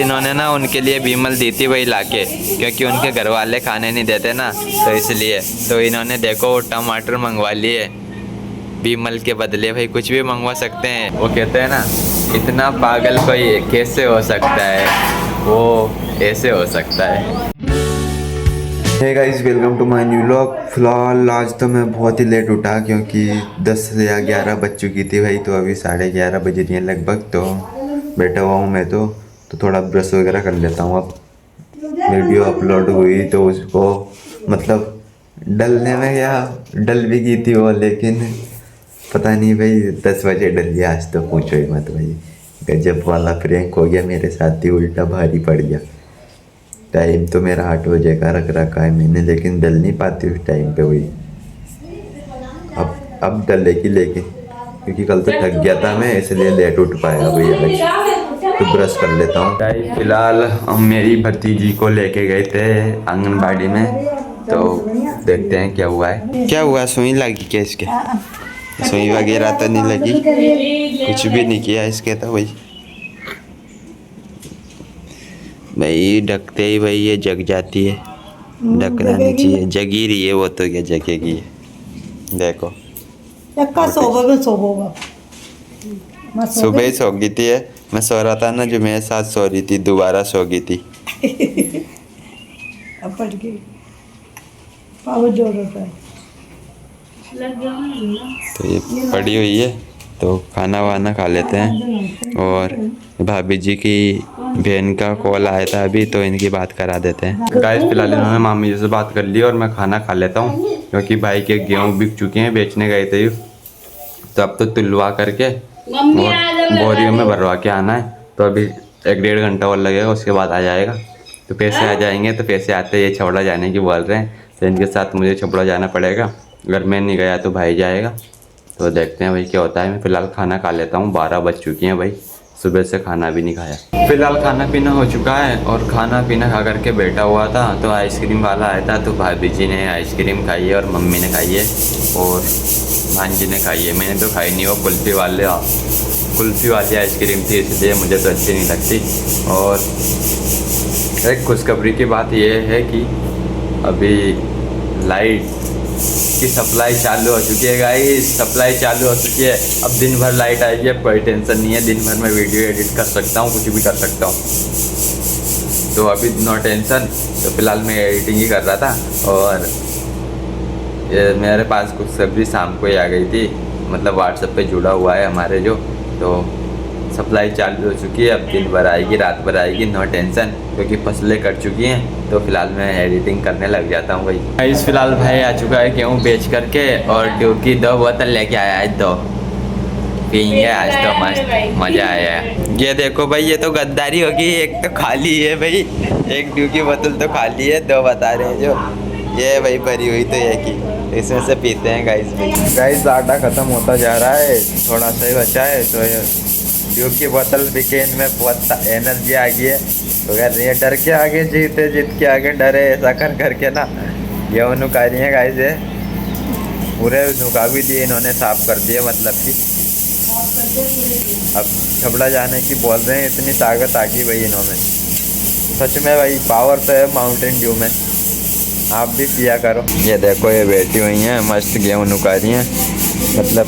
इन्होंने ना उनके लिए विमल दी थी वही लाके, क्योंकि उनके घर वाले खाने नहीं देते ना, तो इसलिए तो इन्होंने देखो टमाटर मंगवा लिए विमल के बदले। भाई कुछ भी मंगवा सकते हैं। वो कहते हैं ना, इतना पागल कोई कैसे हो सकता है, वो ऐसे हो सकता है। Hey guys, welcome to my new vlog. फिलहाल आज तो मैं बहुत ही लेट उठा क्योंकि 10 या 11 बज चुकी थी भाई, तो अभी 11:30 बज रही है लगभग। तो बैठा हुआ हूँ मैं तो थोड़ा ब्रश वगैरह कर लेता हूँ। अब वीडियो अपलोड हुई तो उसको मतलब डलने में या डल भी गई थी वो, लेकिन पता नहीं भाई 10 बजे डल गया आज तो पूछो ही मत भाई। गजब वाला प्रैंक हो गया मेरे साथ ही, उल्टा भारी पड़ गया। टाइम तो मेरा 8 बजे का रख रखा है मैंने, लेकिन डल नहीं पाती उस टाइम पे हुई। अब डलेगी लेकिन, क्योंकि कल तो थक गया था मैं, इसलिए लेट उठ पाया भाई। अलग तो ब्रश कर लेता हूँ। फिलहाल हम मेरी भतीजी को लेके गए थे आंगनबाड़ी में, तो देखते हैं क्या हुआ है। क्या हुआ, सुई लगी क्या इसके? सुई वगैरह तो नहीं लगी, कुछ भी नहीं किया इसके तो भाई ढकते ही भाई ये जग जाती है। ढकना नहीं चाहिए, जगी रही है वो तो, क्या जगेगी है। देखो सुबह ही सो गई थी। मैं सो रहा था ना, जो मेरे साथ सो रही थी दोबारा सो गई थी। तो ये पड़ी हुई है, तो खाना वाना खा लेते हैं। और भाभी जी की बहन का कॉल आया था अभी, तो इनकी बात करा देते हैं। गाइस फिलहाल इन्होंने मामी जी से बात कर ली और मैं खाना खा लेता हूँ, क्योंकि भाई के गेहूँ बिक चुके हैं, बेचने गए थे। तो अब तो तुलवा करके बोरियों में भरवा के आना है। तो अभी 1-1.5 घंटा और लगेगा, उसके बाद आ जाएगा। तो पैसे आ जाएंगे। तो पैसे आते ये छपड़ा जाने की बोल रहे हैं, तो इनके साथ मुझे छपड़ा जाना पड़ेगा। अगर मैं नहीं गया तो भाई जाएगा। तो देखते हैं भाई क्या होता है। मैं फ़िलहाल खाना खा लेता हूँ, 12 बज चुकी हैं भाई, सुबह से खाना भी नहीं खाया। फ़िलहाल खाना पीना हो चुका है और खाना पीना खा करके बैठा हुआ था, तो आइसक्रीम वाला आया था। तो भाभी जी ने आइसक्रीम खाई है और मम्मी ने खाई है और भांजी ने खाई है। मैंने तो खाई नहीं, वो कुल्फ़ी वाली आइसक्रीम थी, इसलिए मुझे तो अच्छी नहीं लगती। और एक खुशखबरी की बात यह है कि अभी लाइट की सप्लाई चालू हो चुकी है गाइस। सप्लाई चालू हो चुकी है। अब दिन भर लाइट आएगी, अब कोई टेंशन नहीं है। दिन भर मैं वीडियो एडिट कर सकता हूँ, कुछ भी कर सकता हूँ, तो अभी नो टेंशन। तो फिलहाल मैं एडिटिंग ही कर रहा था और ये मेरे पास कुछ सब्ज़ी शाम को ही आ गई थी, मतलब व्हाट्सएप पे जुड़ा हुआ है हमारे जो। तो सप्लाई चालू हो चुकी है, अब दिन भर आएगी, रात भर आएगी, नो टेंशन, क्योंकि फसलें कट चुकी हैं। तो फिलहाल मैं एडिटिंग करने लग जाता हूँ भाई। इस फिलहाल भाई आ चुका है गेहूँ बेच करके, और ड्यू की 2 बोतल लेके आया है। 2 पियेंगे आज तो मस्त मज़ा आया है। ये देखो भाई, ये तो गद्दारी होगी। एक तो खाली है भाई, एक ड्यू की बोतल तो खाली है, 2 बता रहे हैं जो। ये भाई भरी हुई तो एक ही, इसमें से पीते हैं गाइस। आटा ख़त्म होता जा रहा है, थोड़ा सा ही बचा है। तो ड्यू की बोतल बिकेन में बहुत एनर्जी आ गई है। तो कह रही है डर के आगे जीते, जीत के आगे डरे, ऐसा कर करके ना गेहूँ नुका रही है गाइस। है पूरे नुका भी दिए इन्होंने, साफ कर दिए, मतलब कि अब छपड़ा जाने की बोल रहे हैं। इतनी ताकत आ गई भाई इन्होंने, सच में भाई पावर तो है माउंटेन ड्यू में। आप भी पिया करो। ये देखो, ये बैठी हुई हैं मस्त, गेहूँ नुका रही हैं, मतलब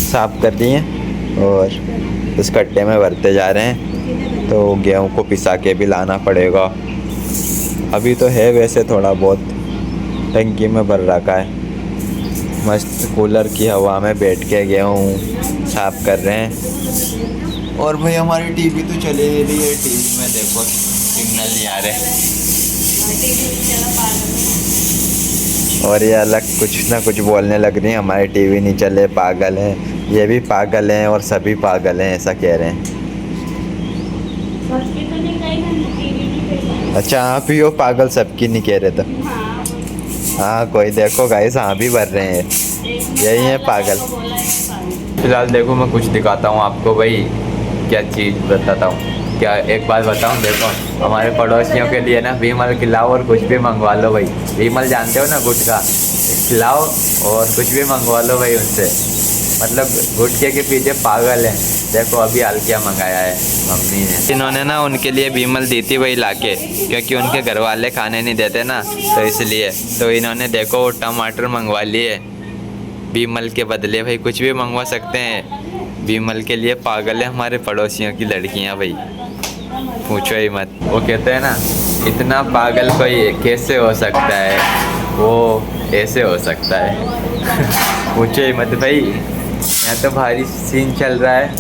साफ कर दी हैं और इस कट्टे में भरते जा रहे हैं। तो गेहूँ को पिसा के भी लाना पड़ेगा। अभी तो है वैसे थोड़ा बहुत, टंकी में भर रखा है। मस्त कूलर की हवा में बैठ के गेहूँ साफ कर रहे हैं। और भाई हमारी टीवी तो चले ही रही है, टीवी में देखो सिग्नल नहीं आ रहे, और ये अलग कुछ ना कुछ बोलने लग रही है, हमारी टीवी नहीं चले, पागल हैं। ये भी पागल हैं और सभी पागल हैं, ऐसा कह रहे हैं। अच्छा आप ही हो पागल, सबकी नहीं कह रहे तो। हाँ कोई देखो गाइस, हाँ भी भर रहे हैं, यही है पागल। फिलहाल देखो मैं कुछ दिखाता हूँ आपको भाई, क्या चीज़ बताता हूँ। क्या एक बात बताऊँ, देखो हमारे पड़ोसियों के लिए ना विमल खिलाओ और कुछ भी मंगवा लो भाई। विमल जानते हो ना, गुटखा खिलाओ और कुछ भी मंगवा लो भाई उनसे। मतलब गुटखे के पीछे पागल हैं। देखो अभी हल्किया मंगाया है मम्मी ने। इन्होंने ना उनके लिए विमल दी थी वही लाके, क्योंकि उनके घर वाले खाने नहीं देते ना, तो इसलिए तो इन्होंने देखो वो टमाटर मंगवा लिए विमल के बदले। भाई कुछ भी मंगवा सकते हैं, विमल के लिए पागल है हमारे पड़ोसियों की लड़कियां भाई, पूछो ही मत। वो कहते हैं ना, इतना पागल कोई कैसे हो सकता है, वो ऐसे हो सकता है। पूछो ही मत भाई, यहाँ तो भारी सीन चल रहा है,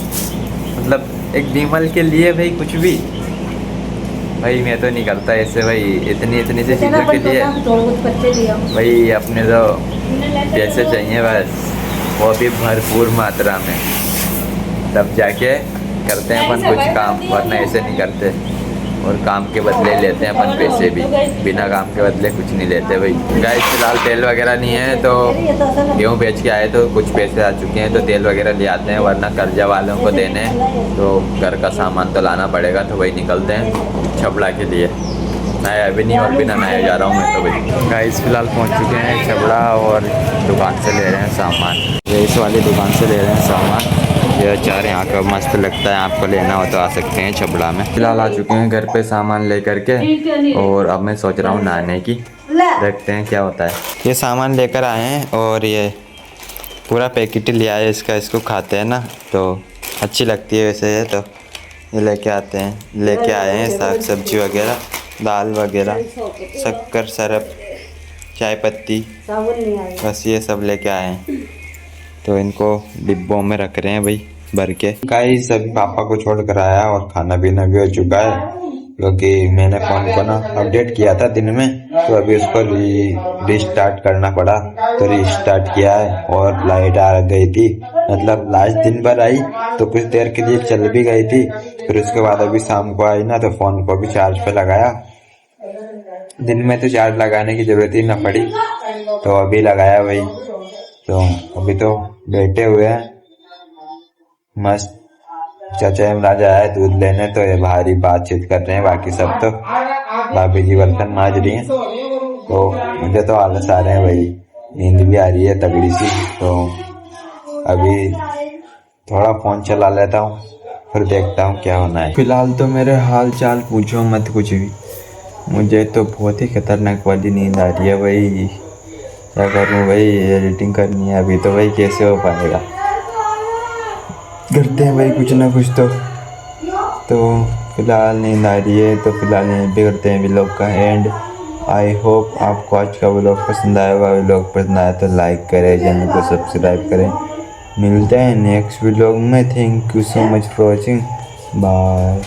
मतलब एक विमल के लिए भाई कुछ भी। भाई मैं तो नहीं करता ऐसे भाई, इतनी से चीज़ों के लिए भाई। अपने तो पैसे चाहिए बस, वो भी भरपूर मात्रा में, तब जाके करते हैं अपन कुछ काम, वरना ऐसे नहीं करते। और काम के बदले लेते हैं अपन पैसे भी, बिना काम के बदले कुछ नहीं लेते भाई। गाइस फिलहाल तेल वगैरह नहीं है, तो गेहूँ बेच के आए तो कुछ पैसे आ चुके हैं, तो तेल वगैरह ले आते हैं, वरना कर्जा वालों को देने तो घर का सामान तो लाना पड़ेगा, तो वही निकलते हैं छबड़ा के लिए। नया अभी नहीं, और बिना नया जा रहा हूँ मैं तो भाई। गाइस फिलहाल पहुँच चुके हैं छबड़ा, और दुकान से ले रहे हैं सामान। ये इस वाली दुकान से ले रहे हैं सामान। ये अचार यहाँ का मस्त लगता है, आपको लेना हो तो आ सकते हैं छबड़ा में। फिलहाल आ चुके हैं घर पे सामान लेकर के, और अब मैं सोच रहा हूँ नहाने की, देखते हैं क्या होता है। ये सामान लेकर आए हैं, और ये पूरा पैकेट लिया है इसका, इसको खाते हैं ना तो अच्छी लगती है वैसे है, तो ये लेके आते हैं, लेके आए हैं साग सब्जी वगैरह, दाल वगैरह, शक्कर, सरफ, चाय पत्ती, बस ये सब लेके आए हैं। तो इनको डिब्बों में रख रहे हैं भाई भर के। गाइस अभी पापा को छोड़ कर आया, और खाना पीना भी हो चुका है, क्योंकि मैंने फ़ोन को ना अपडेट किया था दिन में, तो अभी उसको रिस्टार्ट करना पड़ा, तो रिस्टार्ट किया है। और लाइट आ गई थी, मतलब लास्ट दिन भर आई, तो कुछ देर के लिए चल भी गई थी, फिर उसके बाद अभी शाम को आई ना, तो फ़ोन को भी चार्ज पे लगाया। दिन में तो चार्ज लगाने की ज़रूरत ही ना पड़ी, तो अभी लगाया भाई। तो अभी तो बैठे हुए हैं मस्त। चाचा इमराज आया है दूध लेने, तो ये भारी बातचीत कर रहे हैं, बाकी सब तो भाभी जी बर्तन मांज रही हैं। तो मुझे तो आलस आ रहे हैं भाई, नींद भी आ रही है तगड़ी सी, तो अभी थोड़ा फ़ोन चला लेता हूँ, फिर देखता हूँ क्या होना है। फिलहाल तो मेरे हाल चाल पूछो मत कुछ भी, मुझे तो बहुत ही खतरनाक वाली नींद आ रही है भाई। क्या करूँ भाई, एडिटिंग करनी है अभी, तो भाई कैसे हो पाएगा, करते हैं भाई कुछ ना कुछ तो फिलहाल नींद आ रही है, तो फिलहाल यहीं पे करते हैं व्लॉग का एंड। आई होप आपको आज का व्लॉग पसंद आया होगा। व्लॉग पसंद आया तो लाइक करें, चैनल को सब्सक्राइब करें। मिलते हैं नेक्स्ट व्लॉग में। Thank you so much for watching, bye.